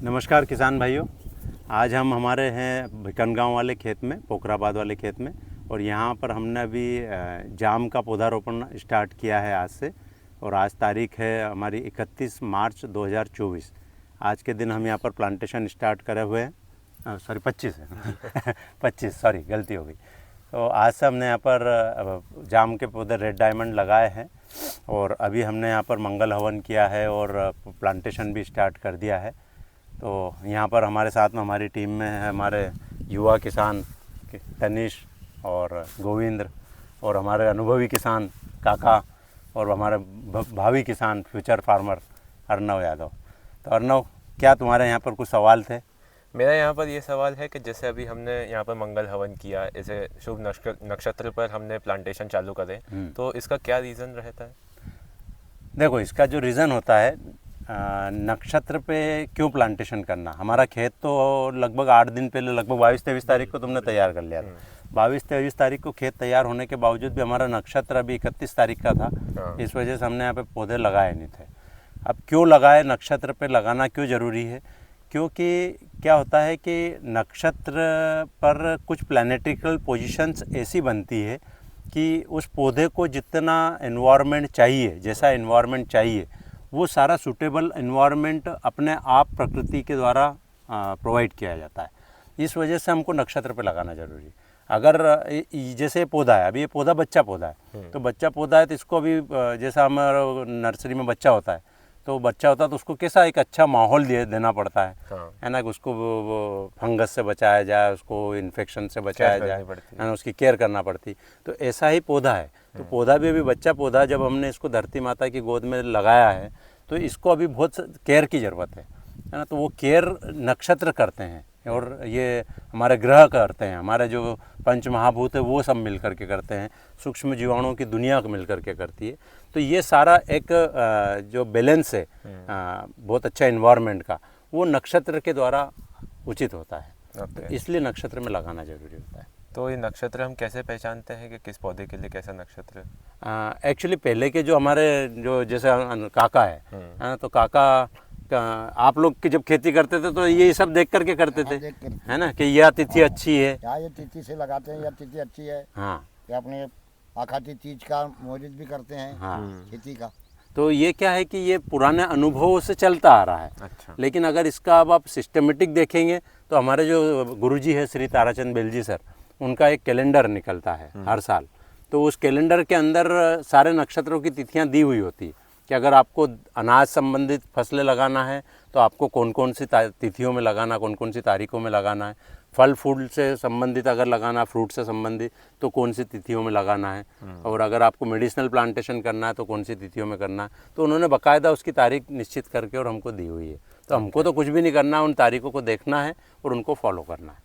नमस्कार किसान भाइयों। आज हम हमारे हैं भिकनगांव वाले खेत में, पोखराबाद वाले खेत में, और यहाँ पर हमने अभी जाम का पौधारोपण स्टार्ट किया है आज से। और आज तारीख है हमारी 31 मार्च 2024। आज के दिन हम यहाँ पर प्लांटेशन स्टार्ट करे हुए हैं। सॉरी 25 है 25, सॉरी गलती हो गई। तो आज से हमने यहाँ पर जाम के पौधे रेड डायमंड लगाए हैं और अभी हमने यहाँ पर मंगल हवन किया है और प्लांटेशन भी स्टार्ट कर दिया है। तो यहाँ पर हमारे साथ में हमारी टीम में है हमारे युवा किसान तनिष और गोविंद्र, और हमारे अनुभवी किसान काका, और हमारे भावी किसान फ्यूचर फार्मर अर्नव यादव। तो अर्नव, क्या तुम्हारे यहाँ पर कुछ सवाल थे? मेरा यहाँ पर ये सवाल है कि जैसे अभी हमने यहाँ पर मंगल हवन किया, ऐसे शुभ नक्षत्र पर हमने प्लांटेशन चालू करे, तो इसका क्या रीज़न रहता है? देखो, इसका जो रीज़न होता है, नक्षत्र पे क्यों प्लांटेशन करना। हमारा खेत तो लगभग 8 दिन पहले, लगभग 22-23 तारीख को तुमने तैयार कर लिया था। 22-23 तारीख को खेत तैयार होने के बावजूद भी हमारा नक्षत्र अभी 31 तारीख का था। इस वजह से हमने यहाँ पे पौधे लगाए नहीं थे। अब क्यों लगाए, नक्षत्र पे लगाना क्यों ज़रूरी है? क्योंकि क्या होता है कि नक्षत्र पर कुछ प्लैनेटिकल पोजीशंस ऐसी बनती है कि उस पौधे को जितना एनवायरनमेंट चाहिए, जैसा एनवायरनमेंट चाहिए, वो सारा सूटेबल एनवायरनमेंट अपने आप प्रकृति के द्वारा प्रोवाइड किया जाता है। इस वजह से हमको नक्षत्र पे लगाना ज़रूरी है। अगर जैसे पौधा है, अभी ये पौधा बच्चा पौधा है, तो बच्चा पौधा है तो इसको अभी जैसा हमारा नर्सरी में बच्चा होता है, तो बच्चा होता है तो उसको कैसा एक अच्छा माहौल देना पड़ता है ना, कि उसको फंगस से बचाया जाए, उसको इन्फेक्शन से बचाया जाए, है ना, उसकी केयर करना पड़ती। तो ऐसा ही पौधा है। तो पौधा भी अभी बच्चा पौधा, जब हमने इसको धरती माता की गोद में लगाया है तो इसको अभी बहुत केयर की ज़रूरत है ना। तो वो केयर नक्षत्र करते हैं और ये हमारे ग्रह करते हैं, हमारे जो पंच महाभूत है वो सब मिल करके करते हैं, सूक्ष्म जीवाणुओं की दुनिया को मिल करके करती है। तो ये सारा एक जो बैलेंस है बहुत अच्छा इन्वायरमेंट का, वो नक्षत्र के द्वारा उचित होता है। तो इसलिए नक्षत्र में लगाना जरूरी होता है। तो ये नक्षत्र हम कैसे पहचानते हैं कि किस पौधे के लिए कैसा नक्षत्र? एक्चुअली पहले के जो हमारे जो जैसे काका है तो काका आप लोग की जब खेती करते थे तो ये सब देख करके करते थे, है ना, कि यह तिथि अच्छी है, ये तिथि से लगाते हैं, यह तिथि अच्छी है। हाँ, ये अपने आखाती तीज का मोहरित भी करते हैं। हाँ, खेती का। तो ये क्या है कि ये पुराने अनुभवों से चलता आ रहा है। अच्छा। लेकिन अगर इसका अब आप सिस्टमेटिक देखेंगे तो हमारे जो गुरुजी है श्री ताराचंद बेलजी सर, उनका एक कैलेंडर निकलता है हर साल। तो उस कैलेंडर के अंदर सारे नक्षत्रों की तिथियां दी हुई होती है कि अगर आपको अनाज संबंधित फसलें लगाना है तो आपको कौन कौन सी तिथियों में लगाना, कौन कौन सी तारीखों में लगाना है। फल फूल से संबंधित अगर लगाना, फ्रूट से संबंधित, तो कौन सी तिथियों में लगाना है। और अगर आपको मेडिसिनल प्लांटेशन करना है तो कौन सी तिथियों में करना है। तो उन्होंने बाकायदा उसकी तारीख निश्चित करके और हमको दी हुई है। तो हमको तो कुछ भी नहीं करना है, उन तारीखों को देखना है और उनको फॉलो करना है।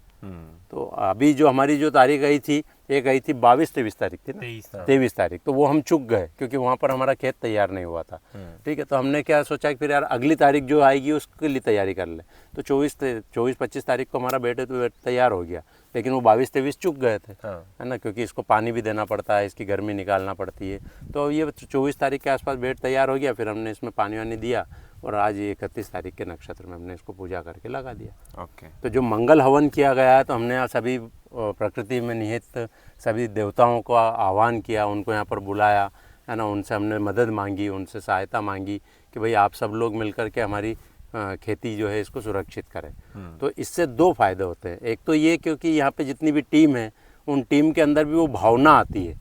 तो अभी जो हमारी जो तारीख आई थी, एक आई थी 22-23 तारीख थी ना, 23 तारीख, तो वो हम चूक गए क्योंकि वहाँ पर हमारा खेत तैयार नहीं हुआ था। ठीक है, तो हमने क्या सोचा कि फिर यार अगली तारीख जो आएगी उसके लिए तैयारी कर ले। तो 24-25 तारीख को हमारा बेड तैयार हो गया, लेकिन वो 22-23 चूक गए थे, है ना, क्योंकि इसको पानी भी देना पड़ता है, इसकी गर्मी निकालना पड़ती है। तो ये 24 तारीख के आसपास बेड तैयार हो गया, फिर हमने इसमें पानी वानी दिया और आज 31 तारीख के नक्षत्र में हमने इसको पूजा करके लगा दिया। ओके। तो जो मंगल हवन किया गया है, तो हमने सभी प्रकृति में निहित सभी देवताओं को आह्वान किया, उनको यहाँ पर बुलाया, है ना, उनसे हमने मदद मांगी, उनसे सहायता मांगी कि भाई आप सब लोग मिलकर के हमारी खेती जो है इसको सुरक्षित करें। तो इससे 2 फायदे होते हैं। एक तो ये क्योंकि यहाँ पे जितनी भी टीम है, उन टीम के अंदर भी वो भावना आती है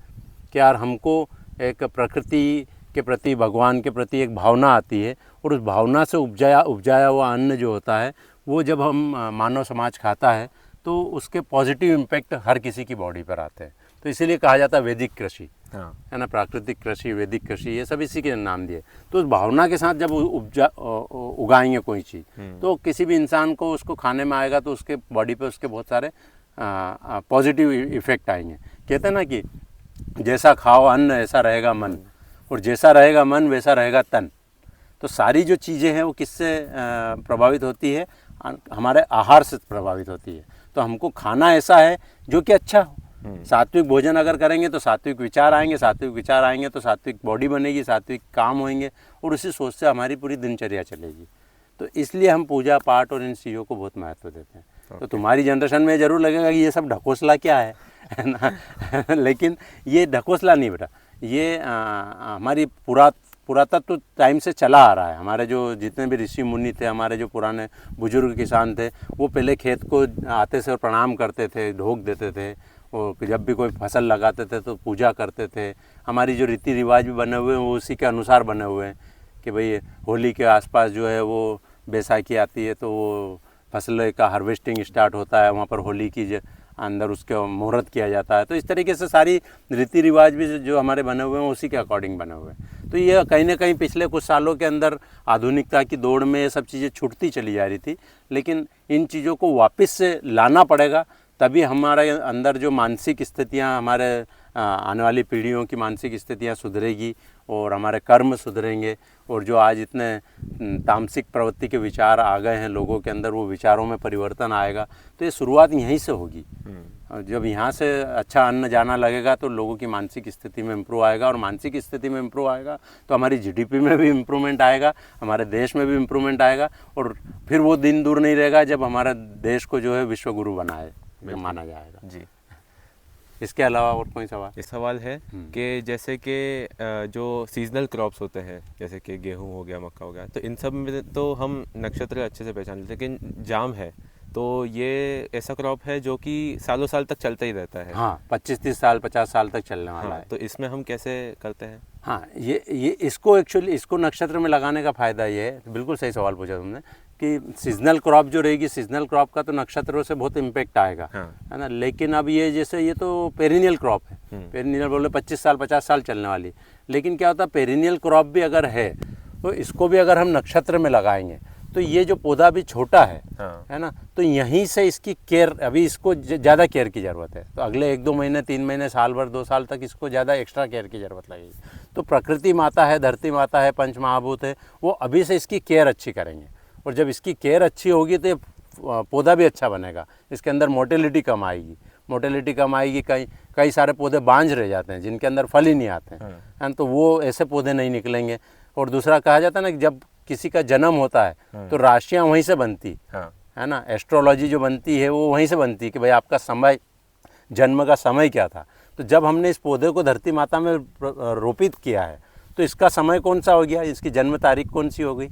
कि यार हमको एक प्रकृति के प्रति, भगवान के प्रति एक भावना आती है, और उस भावना से उपजाया हुआ अन्न जो होता है वो जब हम मानव समाज खाता है तो उसके पॉजिटिव इम्पैक्ट हर किसी की बॉडी पर आते हैं। तो इसीलिए कहा जाता है वैदिक कृषि, है ना, प्राकृतिक कृषि, वैदिक कृषि, ये सब इसी के नाम दिए। तो उस भावना के साथ जब उगाएंगे कोई चीज़, तो किसी भी इंसान को उसको खाने में आएगा तो उसके बॉडी पे उसके बहुत सारे पॉजिटिव इफेक्ट आएंगे। कहते हैं ना कि जैसा खाओ अन्न ऐसा रहेगा मन, और जैसा रहेगा मन वैसा रहेगा तन। तो सारी जो चीज़ें हैं वो किससे प्रभावित होती है? हमारे आहार से प्रभावित होती है। तो हमको खाना ऐसा है जो कि अच्छा हो। सात्विक भोजन अगर करेंगे तो सात्विक विचार आएंगे, सात्विक विचार आएंगे तो सात्विक बॉडी बनेगी, सात्विक काम होंगे, और उसी सोच से हमारी पूरी दिनचर्या चलेगी। तो इसलिए हम पूजा पाठ और इन चीज़ों को बहुत महत्व देते हैं। तो तुम्हारी जनरेशन में ज़रूर लगेगा कि ये सब ढकोसला क्या है ना लेकिन ये ढकोसला नहीं बेटा, ये हमारी पुरातत्व टाइम से चला आ रहा है। हमारे जो जितने भी ऋषि मुनि थे, हमारे जो पुराने बुजुर्ग किसान थे, वो पहले खेत को आते से और प्रणाम करते थे, ढोक देते थे, और जब भी कोई फसल लगाते थे तो पूजा करते थे। हमारी जो रीति रिवाज भी बने हुए हैं वो उसी के अनुसार बने हुए हैं कि भाई होली के आसपास जो है वो बैसाखी आती है तो वो फसल का हार्वेस्टिंग स्टार्ट होता है, वहाँ पर होली की अंदर उसके मुहूर्त किया जाता है। तो इस तरीके से सारी रीति रिवाज भी जो हमारे बने हुए हैं उसी के अकॉर्डिंग बने हुए हैं। तो ये कहीं ना कहीं पिछले कुछ सालों के अंदर आधुनिकता की दौड़ में ये सब चीज़ें छूटती चली जा रही थी, लेकिन इन चीज़ों को वापस से लाना पड़ेगा, तभी हमारे अंदर जो मानसिक स्थितियाँ, हमारे आने वाली पीढ़ियों की मानसिक स्थितियाँ सुधरेगी और हमारे कर्म सुधरेंगे। और जो आज इतने तामसिक प्रवृत्ति के विचार आ गए हैं लोगों के अंदर, वो विचारों में परिवर्तन आएगा। तो ये शुरुआत यहीं से होगी। जब यहाँ से अच्छा अन्न जाना लगेगा तो लोगों की मानसिक स्थिति में इम्प्रूव आएगा, और मानसिक स्थिति में इम्प्रूव आएगा तो हमारी जीडीपी में भी इम्प्रूवमेंट आएगा, हमारे देश में भी इम्प्रूवमेंट आएगा। और फिर वो दिन दूर नहीं रहेगा जब हमारा देश को जो है विश्व गुरु बनाए माना जाएगा। जी। इसके अलावा और कोई सवाल? ये सवाल है कि जैसे कि जो सीजनल क्रॉप्स होते हैं, जैसे कि गेहूं हो गया, मक्का हो गया, तो इन सब में तो हम नक्षत्र अच्छे से पहचान लेते हैं, लेकिन जाम है तो ये ऐसा क्रॉप है जो कि सालों साल तक चलता ही रहता है। हाँ, 25-30 साल 50 साल तक चलने वाला है। तो इसमें हम कैसे करते हैं? हाँ, ये इसको एक्चुअली इसको नक्षत्र में लगाने का फ़ायदा ये है, बिल्कुल सही सवाल पूछा तुमने, कि सीजनल क्रॉप जो रहेगी, सीजनल क्रॉप का तो नक्षत्रों से बहुत इम्पेक्ट आएगा, है ना। लेकिन अब ये जैसे ये तो पेरिनियल क्रॉप है, पेरिनियल बोले 25 साल 50 साल चलने वाली। लेकिन क्या होता है, पेरिनियल क्रॉप भी अगर है तो इसको भी अगर हम नक्षत्र में लगाएंगे तो ये जो पौधा भी छोटा है ना, तो यहीं से इसकी केयर, अभी इसको ज़्यादा केयर की ज़रूरत है। तो अगले 1-2 महीने 3 महीने साल भर 2 साल तक इसको ज़्यादा एक्स्ट्रा केयर की ज़रूरत लगेगी। तो प्रकृति माता है, धरती माता है, पंच महाभूत है, वो अभी से इसकी केयर अच्छी करेंगे। और जब इसकी केयर अच्छी होगी तो पौधा भी अच्छा बनेगा, इसके अंदर मोटिलिटी कम आएगी। मोटिलिटी कम आएगी, कई सारे पौधे बांझ रह जाते हैं जिनके अंदर फल ही नहीं आते हैं, तो वो ऐसे पौधे नहीं निकलेंगे। और दूसरा कहा जाता है ना कि जब किसी का जन्म होता है तो राशियाँ वहीं से बनती है ना, एस्ट्रोलॉजी जो बनती है वो वहीं से बनती है कि भाई आपका समय, जन्म का समय क्या था। तो जब हमने इस पौधे को धरती माता में रोपित किया है तो इसका समय कौन सा हो गया, इसकी जन्म तारीख कौन सी हो गई,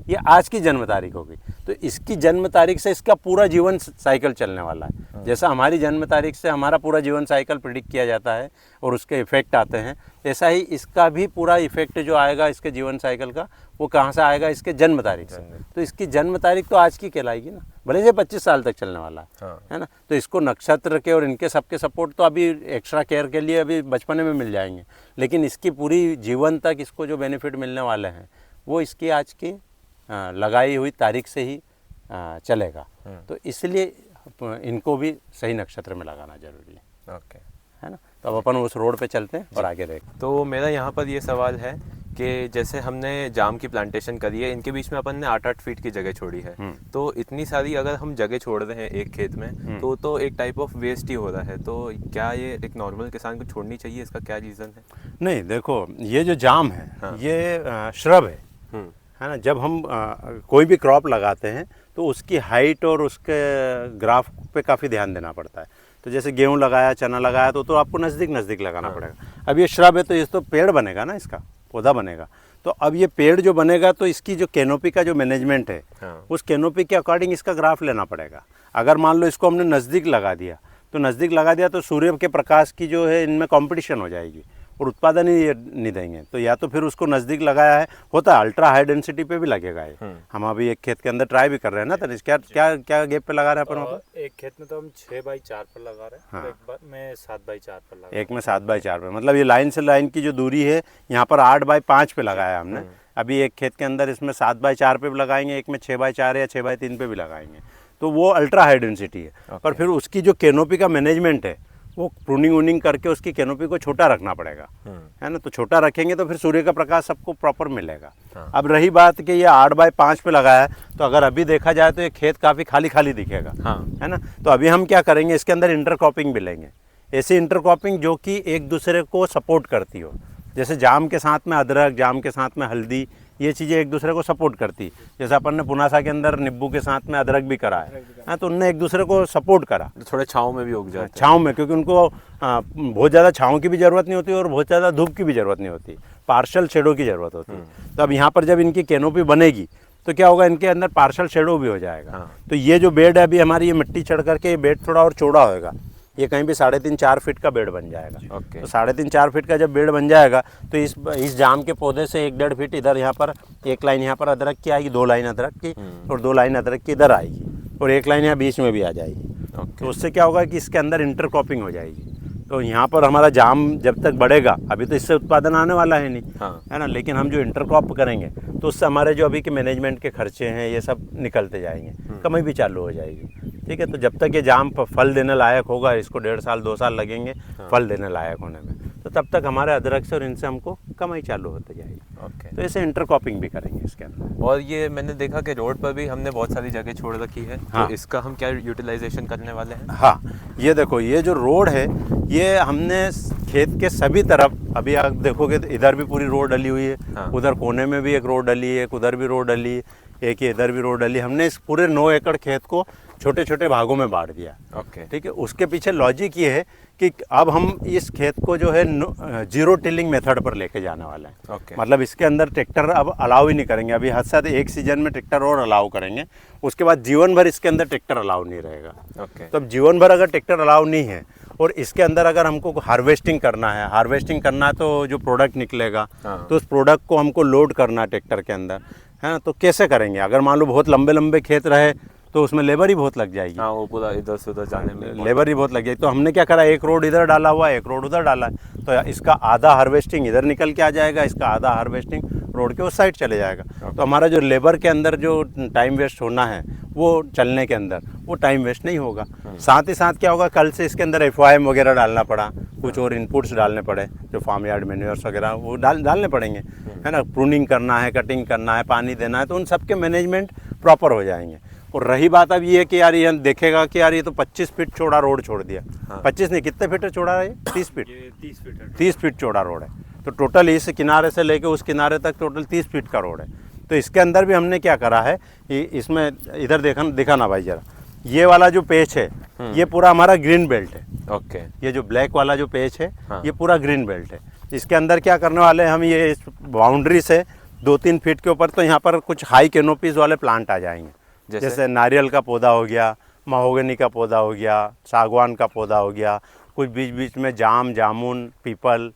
ये आज की जन्म तारीख हो गई। तो इसकी जन्म तारीख से इसका पूरा जीवन साइकिल चलने वाला है। जैसा हमारी जन्म तारीख से हमारा पूरा जीवन साइकिल प्रेडिक्ट किया जाता है और उसके इफेक्ट आते हैं, ऐसा ही इसका भी पूरा इफेक्ट जो आएगा इसके जीवन साइकिल का, वो कहाँ से आएगा, इसके जन्म तारीख से। तो इसकी जन्म तारीख तो आज की कहलाएगी ना, भले से 25 साल तक चलने वाला है ना। तो इसको नक्षत्र के और इनके सबके सपोर्ट तो अभी एक्स्ट्रा केयर के लिए अभी बचपने में मिल जाएंगे, लेकिन इसकी पूरी जीवन तक इसको जो बेनिफिट मिलने वाले हैं वो इसकी आज की लगाई हुई तारीख से ही चलेगा। तो इसलिए इनको भी सही नक्षत्र में लगाना जरूरी है। ओके, है ना। तो अब अपन उस रोड पे चलते हैं और आगे देखते हैं। तो मेरा यहाँ पर ये सवाल है कि जैसे हमने जाम की प्लांटेशन करी है, इनके बीच में अपन ने 8-8 फीट की जगह छोड़ी है, तो इतनी सारी अगर हम जगह छोड़ रहे हैं एक खेत में तो एक टाइप ऑफ वेस्ट ही हो रहा है। तो क्या ये एक नॉर्मल किसान को छोड़नी चाहिए, इसका क्या रीज़न है? नहीं, देखो ये जो जाम है ये श्रब है ना। जब हम कोई भी क्रॉप लगाते हैं तो उसकी हाइट और उसके ग्राफ पे काफ़ी ध्यान देना पड़ता है। तो जैसे गेहूं लगाया, चना लगाया तो आपको नज़दीक लगाना पड़ेगा। अब ये श्रब है तो ये तो पेड़ बनेगा ना, इसका पौधा बनेगा। तो अब ये पेड़ जो बनेगा तो इसकी जो कैनोपी का जो मैनेजमेंट है उस कैनोपी के अकॉर्डिंग इसका ग्राफ लेना पड़ेगा। अगर मान लो इसको हमने नज़दीक लगा दिया तो सूर्य के प्रकाश की जो है इनमें कंपटीशन हो जाएगी और उत्पादन ही नहीं देंगे। तो या तो फिर उसको नज़दीक लगाया है, होता है अल्ट्रा हाई डेंसिटी पे भी लगेगा ये। हम अभी एक खेत के अंदर ट्राई भी कर रहे हैं ना, तो क्या गैप पे लगा रहे हैं अपन? एक खेत में तो हम 6x4 पर लगा रहे हैं, एक में 7x4 पर लगा, एक में 7x4 पे, मतलब ये लाइन से लाइन की जो दूरी है यहाँ पर 8x5 पे लगाया हमने। अभी एक खेत के अंदर इसमें 7x4 पे भी लगाएंगे, एक में 6x4 या 6x3 पे भी लगाएंगे। तो वो अल्ट्रा हाई डेंसिटी है। पर फिर उसकी जो कैनोपी का मैनेजमेंट है वो प्रूनिंग वूनिंग करके उसकी कैनोपी को छोटा रखना पड़ेगा, है ना। तो छोटा रखेंगे तो फिर सूर्य का प्रकाश सबको प्रॉपर मिलेगा। अब रही बात कि ये 8x5 पे लगाया है, तो अगर अभी देखा जाए तो ये खेत काफ़ी खाली दिखेगा, है ना। तो अभी हम क्या करेंगे, इसके अंदर इंटरक्रॉपिंग भी लेंगे, ऐसी इंटरक्रॉपिंग जो कि एक दूसरे को सपोर्ट करती हो। जैसे जाम के साथ में अदरक, जाम के साथ में हल्दी, ये चीज़ें एक दूसरे को सपोर्ट करती। जैसे अपन ने पुनासा के अंदर नींबू के साथ में अदरक भी करा है, हाँ, तो उनने एक दूसरे को सपोर्ट करा थोड़े छाँव में भी उग जाते हैं। छाँव में, क्योंकि उनको बहुत ज़्यादा छाँव की भी ज़रूरत नहीं होती और बहुत ज़्यादा धूप की भी ज़रूरत नहीं होती, पार्शल शेडो की ज़रूरत होती है। तो अब यहाँ पर जब इनकी कैनोपी बनेगी तो क्या होगा, इनके अंदर पार्शल शेडो भी हो जाएगा। हाँ। तो ये जो बेड है अभी हमारी, ये मिट्टी चढ़ करके ये बेड थोड़ा और चौड़ा होएगा, ये कहीं भी 3.5-4 फीट का बेड बन जाएगा। ओके। तो 3.5-4 फीट का जब बेड बन जाएगा तो इस जाम के पौधे से 1-1.5 फीट इधर, यहाँ पर एक लाइन यहाँ पर अदरक की आएगी, 2 लाइन अदरक की और 2 लाइन अदरक की इधर आएगी और 1 लाइन यहाँ बीच में भी आ जाएगी। ओके। तो उससे क्या होगा कि इसके अंदर इंटरक्रॉपिंग हो जाएगी। तो यहाँ पर हमारा जाम जब तक बढ़ेगा, अभी तो इससे उत्पादन आने वाला है नहीं, हाँ। है ना, लेकिन हम जो इंटरक्रॉप करेंगे तो उससे हमारे जो अभी के मैनेजमेंट के खर्चे हैं ये सब निकलते जाएंगे, कमाई भी चालू हो जाएगी। ठीक है, तो जब तक ये जाम फल देने लायक होगा, इसको 1.5 साल 2 साल लगेंगे फल देने लायक होने में, तो तब तक हमारे अदरक से और इनसे हमको कमाई चालू होती जाएगी। ओके। तो ऐसे इंटरक्रॉपिंग भी करेंगे इसके अंदर। और ये मैंने देखा कि रोड पर भी हमने बहुत सारी जगह छोड़ रखी है, हाँ। तो इसका हम क्या यूटिलाइजेशन करने वाले हैं? हाँ, ये देखो, ये जो रोड है ये हमने खेत के सभी तरफ, अभी आप देखोगे तो इधर भी पूरी रोड डली हुई है, हाँ। उधर कोने में भी एक रोड डली है, एक उधर भी रोड डली है, एक ये इधर भी रोड डली। हमने इस पूरे 9 एकड़ खेत को छोटे छोटे भागों में बांट दिया। ओके। ठीक है, उसके पीछे लॉजिक ये है कि अब हम इस खेत को जो है जीरो टिलिंग मेथड पर लेके जाने वाले हैं। ओके। मतलब इसके अंदर ट्रैक्टर अब अलाउ ही नहीं करेंगे, अभी हद से ज़्यादा एक सीजन में ट्रैक्टर और अलाउ करेंगे, उसके बाद जीवन भर इसके अंदर ट्रैक्टर अलाउ नहीं रहेगा। ओके। तो अब जीवन भर अगर ट्रैक्टर अलाउ नहीं है और इसके अंदर अगर हमको हार्वेस्टिंग करना है तो जो प्रोडक्ट निकलेगा, हाँ। तो उस प्रोडक्ट को हमको लोड करना है ट्रैक्टर के अंदर, है ना, तो कैसे करेंगे? अगर मान लो बहुत लंबे लंबे खेत रहे तो उसमें लेबर ही बहुत लग जाएगी, हाँ, वो पूरा इधर से उधर जाने में लेबर ही बहुत लग जाएगी। तो हमने क्या करा, एक रोड इधर डाला हुआ है, एक रोड उधर डाला है, तो इसका आधा हार्वेस्टिंग इधर निकल के आ जाएगा, इसका आधा हार्वेस्टिंग रोड के उस साइड चले जाएगा। तो हमारा जो लेबर के अंदर जो टाइम वेस्ट होना है वो चलने के अंदर वो टाइम वेस्ट नहीं होगा। साथ ही साथ क्या होगा, कल से इसके अंदर FOM वगैरह डालना पड़ा, कुछ और इनपुट्स डालने पड़े, जो फार्म यार्ड मैन्योर्स वगैरह वो डालने पड़ेंगे, है ना, प्रूनिंग करना है, कटिंग करना है, पानी देना है, तो उन सब के मैनेजमेंट प्रॉपर हो जाएंगे। और रही बात अब ये है कि यार ये देखेगा कि यार ये तो 25 फीट चौड़ा रोड छोड़ दिया, हाँ। 25 नहीं, कितने फीट चौड़ा है ये? 30 फीट, ये 30 फीट है। 30 फीट चौड़ा रोड है। तो टोटल इस किनारे से लेके उस किनारे तक टोटल 30 फीट का रोड है। तो इसके अंदर भी हमने क्या करा है, इसमें इधर दिखाना भाई जरा, ये वाला जो पेच है ये पूरा हमारा ग्रीन बेल्ट है। ओके। ये जो ब्लैक वाला जो पेच है, हाँ। ये पूरा ग्रीन बेल्ट है। इसके अंदर क्या करने वाले हैं हम, ये इस बाउंड्री से 2-3 फीट के ऊपर तो यहाँ पर कुछ हाई कैनोपीज वाले प्लांट आ जाएंगे, जैसे नारियल का पौधा हो गया, महोगनी का पौधा हो गया, सागवान का पौधा हो गया, कुछ बीच बीच में जामुन, पीपल,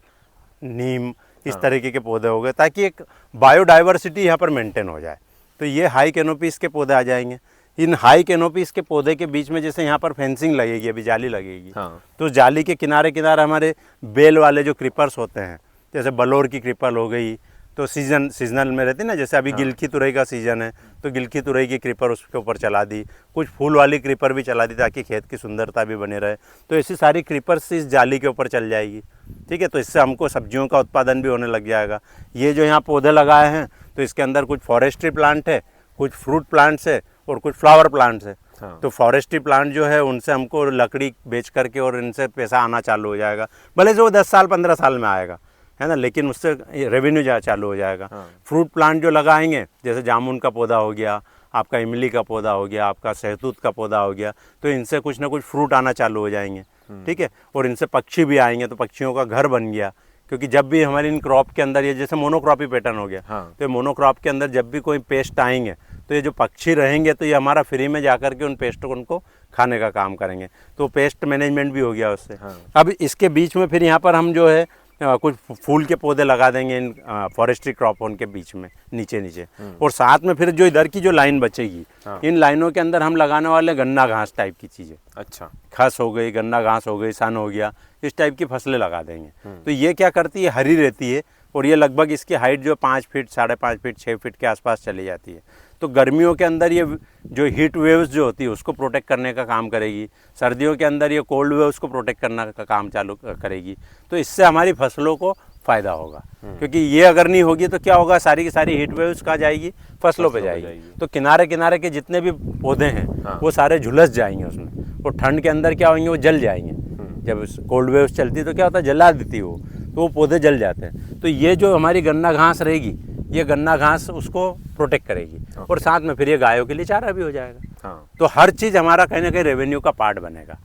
नीम, इस तरीके के पौधे हो गए, ताकि एक बायोडाइवर्सिटी यहाँ पर मेंटेन हो जाए। तो ये हाई कैनोपीज के पौधे आ जाएंगे। इन हाई कैनोपीज के पौधे के बीच में जैसे यहाँ पर फेंसिंग लगेगी, अभी जाली लगेगी, हाँ। तो जाली के किनारे किनारे हमारे बेल वाले जो क्रीपर्स होते हैं, जैसे बलौर की क्रीपर हो गई, तो सीजनल में रहती ना, जैसे अभी गिलकी तुरई का सीज़न है तो गिलकी तुरई की क्रीपर उसके ऊपर चला दी, कुछ फूल वाली क्रीपर भी चला दी ताकि खेत की सुंदरता भी बने रहे। तो ऐसी सारी क्रीपर्स इस जाली के ऊपर चल जाएगी। ठीक है, तो इससे हमको सब्जियों का उत्पादन भी होने लग जाएगा। ये जो यहाँ पौधे लगाए हैं तो इसके अंदर कुछ फॉरेस्ट्री प्लांट है, कुछ फ्रूट प्लांट्स है और कुछ फ्लावर प्लांट्स है। हाँ। तो फॉरेस्ट्री प्लांट जो है उनसे हमको लकड़ी बेच करके और इनसे पैसा आना चालू हो जाएगा, भले से वो 10 साल 15 साल में आएगा, है ना, लेकिन उससे रेवेन्यू चालू हो जाएगा। हाँ। फ्रूट प्लांट जो लगाएंगे, जैसे जामुन का पौधा हो गया, आपका इमली का पौधा हो गया, आपका सहतूत का पौधा हो गया, तो इनसे कुछ ना कुछ फ्रूट आना चालू हो जाएंगे। ठीक है, और इनसे पक्षी भी आएंगे, तो पक्षियों का घर बन गया। क्योंकि जब भी हमारी इन क्रॉप के अंदर ये जैसे मोनोक्रॉपी पैटर्न हो गया, हाँ। तो मोनोक्रॉप के अंदर जब भी कोई पेस्ट आएंगे तो ये जो पक्षी रहेंगे तो ये हमारा फ्री में जाकर के उन पेस्ट को उनको खाने का काम करेंगे। तो पेस्ट मैनेजमेंट भी हो गया उससे। हाँ। अब इसके बीच में फिर यहाँ पर हम जो है कुछ फूल के पौधे लगा देंगे इन फॉरेस्ट्री क्रॉप उनके बीच में नीचे और साथ में फिर जो इधर की जो लाइन बचेगी, हाँ। इन लाइनों के अंदर हम लगाने वाले गन्ना घास टाइप की चीज़ें, अच्छा। खस हो गई, गन्ना घास हो गई, सन हो गया, इस टाइप की फसलें लगा देंगे। तो ये क्या करती है, हरी रहती है और ये लगभग इसकी हाइट जो 5 फीट 5.5 फीट 6 फीट के आसपास चली जाती है। तो गर्मियों के अंदर ये जो हीट वेव्स जो होती है उसको प्रोटेक्ट करने का काम करेगी, सर्दियों के अंदर ये कोल्ड वेव्स को प्रोटेक्ट करने का काम चालू करेगी। तो इससे हमारी फसलों को फ़ायदा होगा, क्योंकि ये अगर नहीं होगी तो क्या होगा, सारी की सारी हीट वेव्स कहाँ जाएगी, फसलों पे जाएगी। तो किनारे किनारे के जितने भी पौधे हैं, हाँ। वो सारे झुलस जाएंगे उसमें, और ठंड के अंदर क्या होंगे, वो जल जाएंगे। जब कोल्ड वेव्स चलती तो क्या होता है, जला देती है वो, तो वो पौधे जल जाते हैं। तो ये जो हमारी गन्ना घास रहेगी ये गन्ना घास उसको प्रोटेक्ट करेगी और साथ में फिर ये गायों के लिए चारा भी हो जाएगा। हाँ। तो हर चीज़ हमारा कहीं ना कहीं रेवेन्यू का पार्ट बनेगा,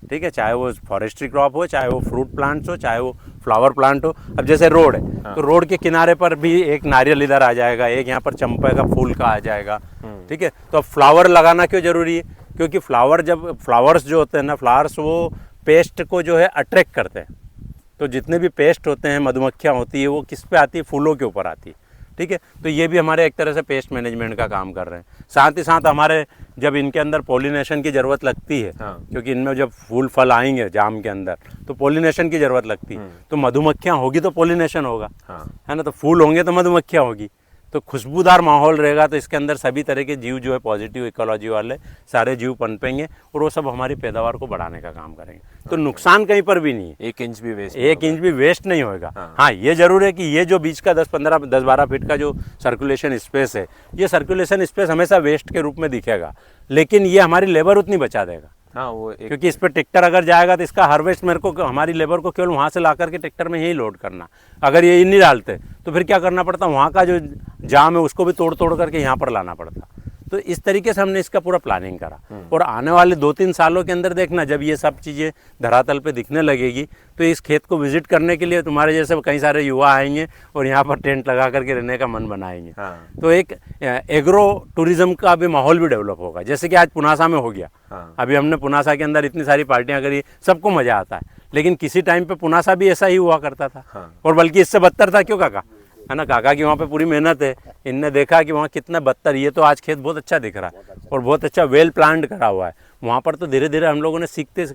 ठीक है, चाहे वो फॉरेस्ट्री क्रॉप हो, चाहे वो फ्रूट प्लांट्स हो, चाहे वो फ्लावर प्लांट हो। अब जैसे रोड है तो रोड के किनारे पर भी एक नारियल इधर आ जाएगा, एक यहाँ पर चंपा का फूल का आ जाएगा, ठीक है। तो अब फ्लावर लगाना क्यों जरूरी है? क्योंकि फ्लावर्स जो होते हैं ना, फ्लावर्स वो पेस्ट को जो है अट्रैक्ट करते हैं। तो जितने भी पेस्ट होते हैं, मधुमक्खियाँ होती है, वो किस पे आती है? फूलों के ऊपर आती है, ठीक है। तो ये भी हमारे एक तरह से पेस्ट मैनेजमेंट का काम कर रहे हैं। साथ ही साथ हमारे जब इनके अंदर पॉलिनेशन की ज़रूरत लगती है, क्योंकि इनमें जब फूल फल आएंगे जाम के अंदर तो पॉलिनेशन की ज़रूरत लगती है। तो मधुमक्खियाँ होगी तो पॉलिनेशन होगा, है ना। तो फूल होंगे तो मधुमक्खियाँ होगी, तो खुशबूदार माहौल रहेगा, तो इसके अंदर सभी तरह के जीव जो है पॉजिटिव इकोलॉजी वाले सारे जीव पनपेंगे और वो सब हमारी पैदावार को बढ़ाने का काम करेंगे। तो नुकसान कहीं पर भी नहीं है, 1 इंच भी वेस्ट 1 इंच भी वेस्ट नहीं होगा। हाँ, ये जरूर है कि ये जो बीच का 10-12 फीट का जो सर्कुलेशन स्पेस है, ये सर्कुलेशन स्पेस हमेशा वेस्ट के रूप में दिखेगा, लेकिन ये हमारी लेबर उतनी बचा देगा। हाँ, वो क्योंकि इस पर ट्रैक्टर अगर जाएगा तो इसका हार्वेस्ट मेरे को हमारी लेबर को केवल वहाँ से ला करके ट्रैक्टर में यही लोड करना। अगर ये नहीं डालते तो फिर क्या करना पड़ता, वहाँ का जो जाम है उसको भी तोड़ तोड़ करके यहाँ पर लाना पड़ता। तो इस तरीके से हमने इसका पूरा प्लानिंग करा और आने वाले 2-3 सालों के अंदर देखना, जब ये सब चीज़ें धरातल पे दिखने लगेगी तो इस खेत को विजिट करने के लिए तुम्हारे जैसे कई सारे युवा आएंगे और यहाँ पर टेंट लगा करके रहने का मन बनाएंगे। तो एक एग्रो टूरिज्म का भी माहौल भी डेवलप होगा, जैसे कि आज पुनासा में हो गया। अभी हमने पुनासा के अंदर इतनी सारी पार्टियां करी, सबको मजा आता है, लेकिन किसी टाइम पे पुनासा भी ऐसा ही हुआ करता था और बल्कि इससे बदतर था। क्यों काका? है ना, काका की वहाँ पे पूरी मेहनत है, इनने देखा कि वहाँ कितना बदतर। ये तो आज खेत बहुत अच्छा दिख रहा है और बहुत अच्छा वेल प्लान्ड करा हुआ है। वहाँ पर तो धीरे धीरे हम लोगों ने सीखते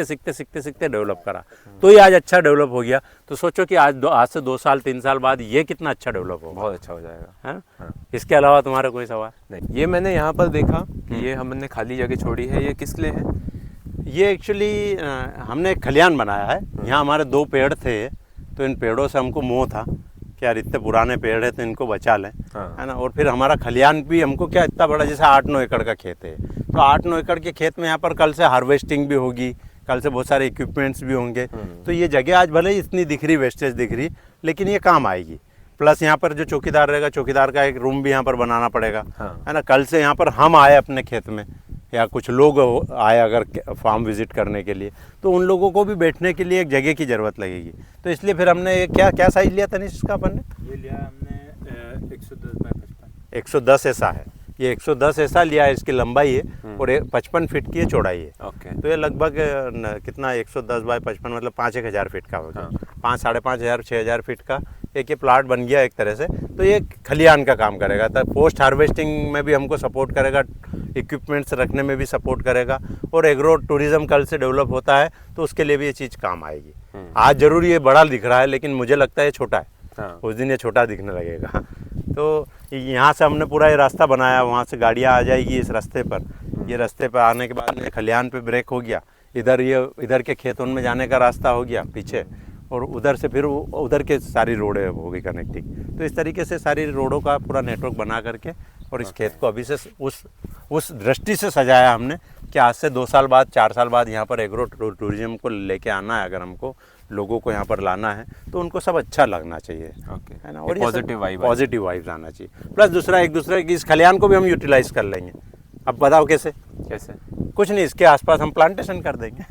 सीखते डेवलप करा, तो ये आज अच्छा डेवलप हो गया। तो सोचो कि आज से 2 साल 3 साल बाद ये कितना अच्छा डेवलप होगा। बहुत अच्छा हो जाएगा, है। इसके अलावा तुम्हारा कोई सवाल? नहीं, ये मैंने यहाँ पर देखा कि ये हमने खाली जगह छोड़ी है, ये किस लिए है? ये एक्चुअली हमने एक खलियान बनाया है। यहाँ हमारे 2 पेड़ थे, तो इन पेड़ों से हमको मोह था कि यार इतने पुराने पेड़ है तो इनको बचा लें, है ना। और फिर हमारा खलियान भी हमको क्या इतना बड़ा, जैसे 8-9 एकड़ का खेत है, तो 8-9 एकड़ के खेत में यहाँ पर कल से हार्वेस्टिंग भी होगी, कल से बहुत सारे इक्विपमेंट्स भी होंगे। तो ये जगह आज भले ही इतनी दिख रही, वेस्टेज दिख रही, लेकिन ये काम आएगी। प्लस यहाँ पर जो चौकीदार रहेगा, चौकीदार का एक रूम भी यहाँ पर बनाना पड़ेगा, है ना। कल से यहाँ पर हम आए अपने खेत में या कुछ लोग आए अगर फार्म विजिट करने के लिए, तो उन लोगों को भी बैठने के लिए एक जगह की ज़रूरत लगेगी। तो इसलिए फिर हमने ये क्या साइज़ लिया तनिष इसका अपन ने? ये लिया हमने 110 बाय 55। 110 ऐसा है, ये 110 ऐसा लिया है, इसकी लंबाई है और 55 फीट की चौड़ाई है। ओके। तो ये लगभग कितना 110 बाय 55 मतलब 5-1000 फीट का होगा। 5-5.5 6,000 फीट का एक ये प्लाट बन गया एक तरह से। तो ये खलियान का काम करेगा, तो पोस्ट हार्वेस्टिंग में भी हमको सपोर्ट करेगा, इक्विपमेंट्स रखने में भी सपोर्ट करेगा, और एग्रो टूरिज्म कल से डेवलप होता है तो उसके लिए भी ये चीज़ काम आएगी। आज जरूर ये बड़ा दिख रहा है, लेकिन मुझे लगता है ये छोटा है। उस दिन ये छोटा दिखने लगेगा। तो यहाँ से हमने पूरा ये रास्ता बनाया, वहाँ से गाड़ियाँ आ जाएगी इस रास्ते पर। ये रास्ते पर आने के बाद में खलियान पे ब्रेक हो गया, इधर के खेतों में जाने का रास्ता हो गया पीछे, और उधर से फिर उधर के सारी रोडें हो गई कनेक्टिंग। तो इस तरीके से सारी रोडों का पूरा नेटवर्क बना करके और इस खेत को अभी से उस दृष्टि से सजाया हमने कि आज से 2 साल बाद 4 साल बाद यहाँ पर एग्रो टूरिज्म को लेके आना है, अगर हमको लोगों को यहाँ पर लाना है तो उनको सब अच्छा लगना चाहिए, है ना। और पॉजिटिव वाइब्स आना चाहिए। प्लस दूसरा, एक दूसरे की इस खलियान को भी हम यूटिलाइज कर लेंगे। अब बताओ कैसे? कुछ नहीं, इसके आसपास हम प्लांटेशन कर देंगे,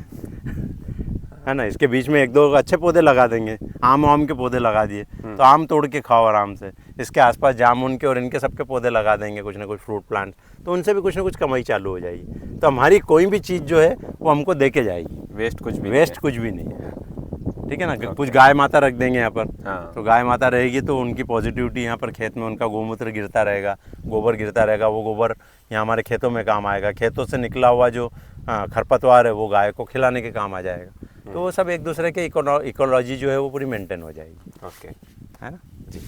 है ना। इसके बीच में 1-2 अच्छे पौधे लगा देंगे, आम के पौधे लगा दिए तो आम तोड़ के खाओ आराम से। इसके आसपास जामुन के और इनके सबके पौधे लगा देंगे, कुछ ना कुछ फ्रूट प्लांट, तो उनसे भी कुछ ना कुछ कमाई चालू हो जाएगी। तो हमारी कोई भी चीज़ जो है वो हमको दे के जाएगी, वेस्ट कुछ भी नहीं है, ठीक है ना। कुछ गाय माता रख देंगे यहाँ पर, तो गाय माता रहेगी तो उनकी पॉजिटिविटी यहाँ पर खेत में, उनका गोमूत्र गिरता रहेगा, गोबर गिरता रहेगा, वो गोबर यहाँ हमारे खेतों में काम आएगा। खेतों से निकला हुआ जो खरपतवार है वो गाय को खिलाने के काम आ जाएगा। तो वो सब एक दूसरे के इकोलॉजी जो है वो पूरी मेंटेन हो जाएगी। ओके, है ना जी।